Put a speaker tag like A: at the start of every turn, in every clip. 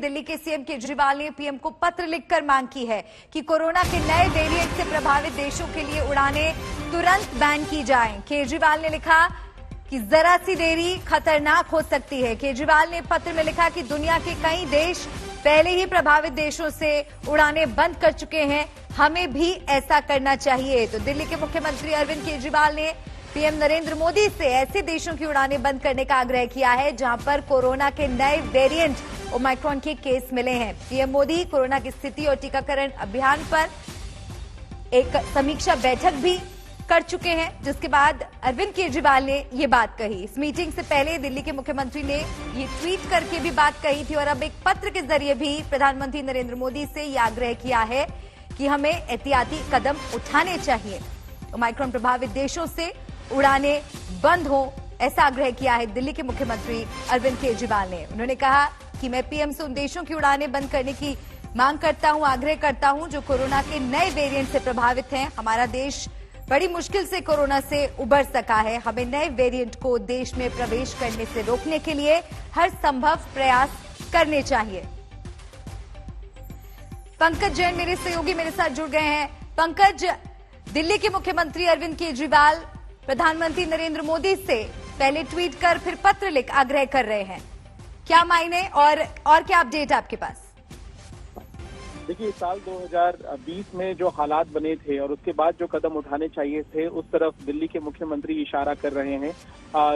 A: दिल्ली के सीएम केजरीवाल ने पीएम को पत्र लिखकर मांग की है कि कोरोना के नए वेरिएंट से प्रभावित देशों के लिए उड़ानें तुरंत बैन की जाएं। केजरीवाल ने लिखा कि जरा सी देरी खतरनाक हो सकती है। केजरीवाल ने पत्र में लिखा कि दुनिया के कई देश पहले ही प्रभावित देशों से उड़ानें बंद कर चुके हैं, हमें भी ऐसा करना चाहिए। तो दिल्ली के मुख्यमंत्री अरविंद केजरीवाल ने पीएम नरेंद्र मोदी से ऐसे देशों की उड़ानें बंद करने का आग्रह किया है जहां पर कोरोना के नए वेरिएंट ओमाइक्रॉन के केस मिले हैं। पीएम मोदी कोरोना की स्थिति और टीकाकरण अभियान पर एक समीक्षा बैठक भी कर चुके हैं, जिसके बाद अरविंद केजरीवाल ने ये बात कही। इस मीटिंग से पहले दिल्ली के मुख्यमंत्री ने ये ट्वीट करके भी बात कही थी और अब एक पत्र के जरिए भी प्रधानमंत्री नरेंद्र मोदी से ये आग्रह किया है कि हमें एहतियाती कदम उठाने चाहिए। ओमाइक्रॉन प्रभावित देशों से उड़ानें बंद हो, ऐसा आग्रह किया है दिल्ली के मुख्यमंत्री अरविंद केजरीवाल ने। उन्होंने कहा कि मैं पीएम से उन देशों की उड़ानें बंद करने की मांग करता हूं, आग्रह करता हूं जो कोरोना के नए वेरिएंट से प्रभावित हैं। हमारा देश बड़ी मुश्किल से कोरोना से उबर सका है। हमें नए वेरिएंट को देश में प्रवेश करने से रोकने के लिए हर संभव प्रयास करने चाहिए। पंकज जैन मेरे सहयोगी मेरे साथ जुड़ गए हैं। पंकज, दिल्ली के मुख्यमंत्री अरविंद केजरीवाल प्रधानमंत्री नरेंद्र मोदी से पहले ट्वीट कर फिर पत्र लिख आग्रह कर रहे हैं, क्या मायने और क्या अपडेट आपके पास?
B: देखिए, साल 2020 में जो हालात बने थे और उसके बाद जो कदम उठाने चाहिए थे उस तरफ दिल्ली के मुख्यमंत्री इशारा कर रहे हैं।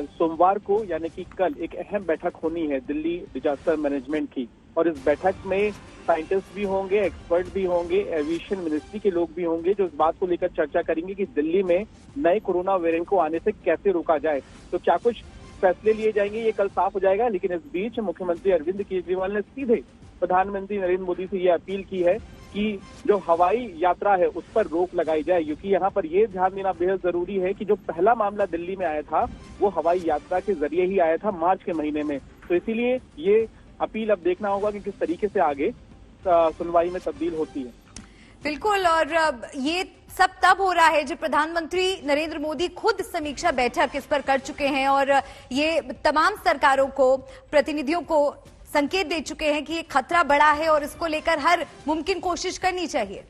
B: सोमवार को यानी कि कल एक अहम बैठक होनी है दिल्ली डिजास्टर मैनेजमेंट की, और इस बैठक में साइंटिस्ट भी होंगे, एक्सपर्ट भी होंगे, एविएशन मिनिस्ट्री के लोग भी होंगे जो इस बात को लेकर चर्चा करेंगे कि दिल्ली में नए कोरोना वेरिएंट को आने से कैसे रोका जाए। तो क्या कुछ फैसले लिए जाएंगे ये कल साफ हो जाएगा। लेकिन इस बीच मुख्यमंत्री अरविंद केजरीवाल ने सीधे प्रधानमंत्री नरेंद्र मोदी से ये अपील की है कि जो हवाई यात्रा है उस पर रोक लगाई जाए, क्योंकि यहाँ पर ये ध्यान देना बेहद जरूरी है कि जो पहला मामला दिल्ली में आया था वो हवाई यात्रा के जरिए ही आया था मार्च के महीने में। तो इसीलिए ये अपील अब देखना होगा कि किस तरीके से आगे सुनवाई में तब्दील होती है।
A: बिल्कुल, और ये सब तब हो रहा है जब प्रधानमंत्री नरेंद्र मोदी खुद समीक्षा बैठक इस पर कर चुके हैं और ये तमाम सरकारों को, प्रतिनिधियों को संकेत दे चुके हैं कि ये खतरा बड़ा है और इसको लेकर हर मुमकिन कोशिश करनी चाहिए।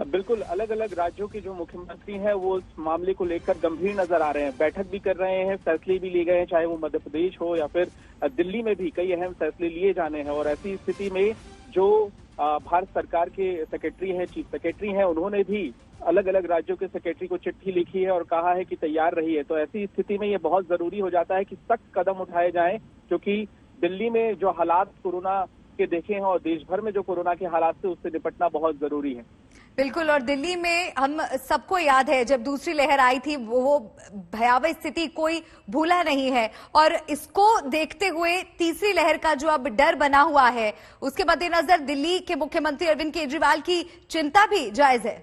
B: बिल्कुल, अलग अलग राज्यों के जो मुख्यमंत्री हैं वो इस मामले को लेकर गंभीर नजर आ रहे हैं, बैठक भी कर रहे हैं, फैसले भी लिए गए हैं, चाहे वो मध्य प्रदेश हो या फिर दिल्ली में भी कई अहम फैसले लिए जाने हैं। और ऐसी स्थिति में जो भारत सरकार के सेक्रेटरी हैं, चीफ सेक्रेटरी हैं, उन्होंने भी अलग अलग राज्यों के सेक्रेटरी को चिट्ठी लिखी है और कहा है कि तैयार रहिए। तो ऐसी स्थिति में ये बहुत जरूरी हो जाता है कि सख्त कदम उठाए जाएं, क्योंकि दिल्ली में जो हालात कोरोना के देखे हैं और देश भर में जो कोरोना के हालात से उससे निपटना बहुत जरूरी है।
A: बिल्कुल, और दिल्ली में हम सबको याद है जब दूसरी लहर आई थी वो भयावह स्थिति कोई भूला नहीं है, और इसको देखते हुए तीसरी लहर का जो अब डर बना हुआ है उसके मद्देनजर दिल्ली के मुख्यमंत्री अरविंद केजरीवाल की चिंता भी जायज है।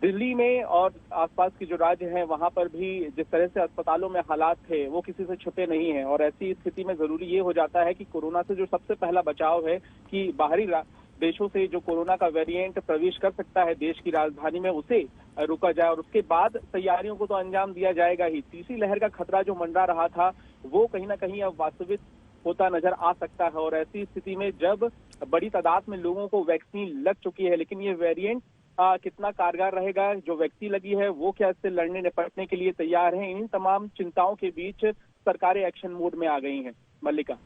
B: दिल्ली में और आसपास के जो राज्य हैं वहां पर भी जिस तरह से अस्पतालों में हालात थे वो किसी से छुपे नहीं हैं, और ऐसी स्थिति में जरूरी ये हो जाता है कि कोरोना से जो सबसे पहला बचाव है कि बाहरी देशों से जो कोरोना का वेरिएंट प्रवेश कर सकता है देश की राजधानी में उसे रोका जाए, और उसके बाद तैयारियों को तो अंजाम दिया जाएगा ही। तीसरी लहर का खतरा जो मंडरा रहा था वो कहीं ना कहीं अब वास्तविक होता नजर आ सकता है। और ऐसी स्थिति में जब बड़ी तादाद में लोगों को वैक्सीन लग चुकी है, लेकिन ये वेरिएंट कितना कारगर रहेगा, जो वैक्सीन लगी है वो क्या इससे लड़ने निपटने के लिए तैयार है, इन तमाम चिंताओं के बीच सरकारें एक्शन मोड में आ गई हैं। मल्लिका।